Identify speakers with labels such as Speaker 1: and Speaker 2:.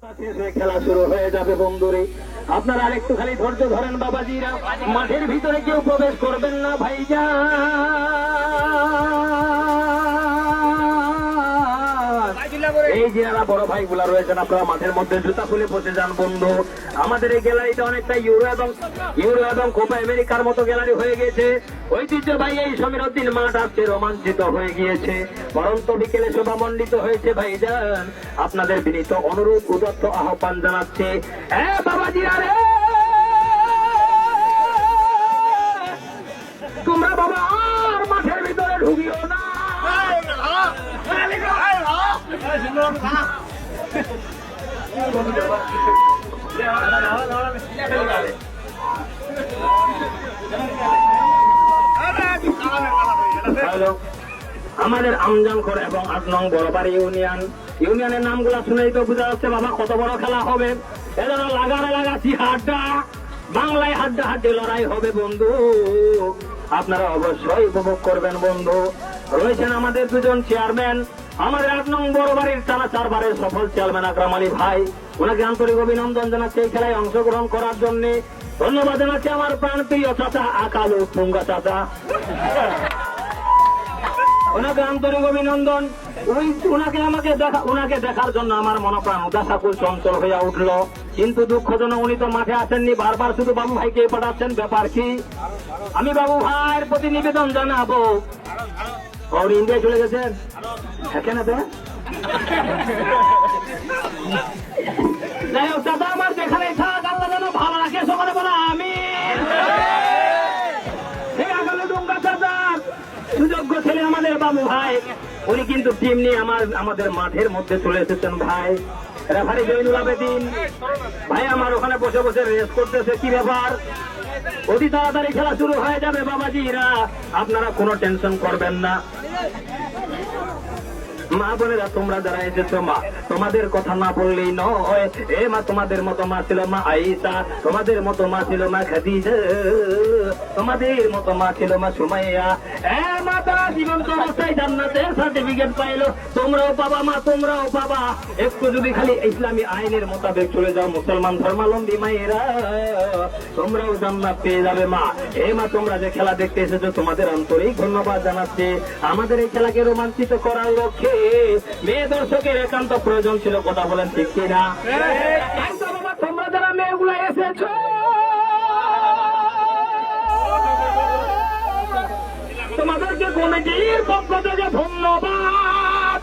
Speaker 1: খেলা শুরু হয়ে যাবে বন্ধুরে। আপনারা আরেকটু খালি ধৈর্য ধরেন বাবাজিরা, মাঠের ভিতরে কেউ প্রবেশ করবেন না ভাইজান। এই যারা বড় ভাইগুলা রয়েছেন আপনারা মাঠের মধ্যে জুতা খুলে বসে যান বন্ধু। আমাদের এই গ্যালারিটা অনেকটা ইউরো এবং কোপা আমেরিকার মতো গ্যালারি হয়ে গেছে। ঐতিহ্যবাহী এই সমীরউদ্দিন মাঠ আজকে রোমাঞ্চিত হয়ে গিয়েছে, পরন্ত বিকেলে শোভামণ্ডিত হয়েছে ভাইজান। আপনাদের বিনীত অনুরোধ উদাত্ত আহ্বান জানাচ্ছে, বাবাজিরা রে, তোমরা বাবা আর মাঠের ভিতরে ঢুকিও না। আমাদের আমজানখোর এবং ৮ নং বড়বাড়ি ইউনিয়নের নামগুলা শুনেই তো বোঝা যাচ্ছে বাবা কত বড় খেলা হবে। এজন্য লাগাচ্ছি হাড্ডা, বাংলায় হাড্ডাহাড্ডি লড়াই হবে বন্ধু। আপনারা অবশ্যই উপভোগ করবেন বন্ধু। রয়েছেন আমাদের দুজন চেয়ারম্যান, আমাদের ৮ নং বড়বাড়ির টানা 4 বারের সফল চেয়ারম্যান আকরাম আলী ভাই। ওনাকে আন্তরিক অভিনন্দন জানাচ্ছি এই খেলায় অংশগ্রহণ করার জন্য। ধন্যবাদ জানাচ্ছি আমার প্রাণপ্রিয় চাচা আকালু পুঙ্গা চাচা, ওনাকে আন্তরিক অভিনন্দন। ওনাকে দেখার জন্য আমার মনপ্রাণ উদাসাকুল চঞ্চল হয়ে উঠলো, কিন্তু দুঃখজনক উনি তো মাঠে আসেননি, বারবার শুধু বাবু ভাইকে পাঠাচ্ছেন। ব্যাপার কি? আমি বাবু ভাইয়ের প্রতি নিবেদন জানাবো। ওর ইন্ডিয়া চলে গেছেন এখানে তো। যাই হোক দাদা, আমার যেখানে থাক আল্লাহ যেন ভালো রাখে সকালে বলা আমি সুযোগ্য ছেলে আমাদের বাবু ভাই। উনি কিন্তু টিম নিয়ে আমাদের মাঠের মধ্যে চলে এসেছেন ভাই। রেফারি জয়নুল আবেদিন ভাই আমার ওখানে বসে বসে রেস করতেছে। কি ব্যাপার? অতি তাড়াতাড়ি খেলা শুরু হয়ে যাবে বাবাজিরা, আপনারা কোনো টেনশন করবেন না। মা বোনেরা তোমরা যারা এসেছো, মা তোমাদের কথা না বললেই নয়। মা তোমাদের মতো মা ছিল মা আয়েশা, তোমাদের মতো মা ছিল মা খাদিজা, তোমাদের মতো মা ছিল মা সুমাইয়া। মা তারা জীবন্ত অবস্থায় জান্নাতের সার্টিফিকেট পাইলো, তোমরাও পাবা মা, তোমরাও পাবা। একটু যদি খালি ইসলামী আইনের মোতাবেক চলে যাও মুসলমান ধর্মাবলম্বী মায়েরা, তোমরাও জান্নাত পেয়ে যাবে মা। মা তোমরা যে খেলা দেখতে এসেছো তোমাদের আন্তরিক ধন্যবাদ জানাচ্ছি। আমাদের এই খেলাকে রোমাঞ্চিত করার লক্ষ্যে মেয়ে দর্শকের একান্ত প্রয়োজন ছিল, কথা বলেন ঠিক কিনা? তোমরা যারা মেয়েগুলো এসেছ, তোমাদেরকে কমিটির পক্ষ থেকে ধন্যবাদ।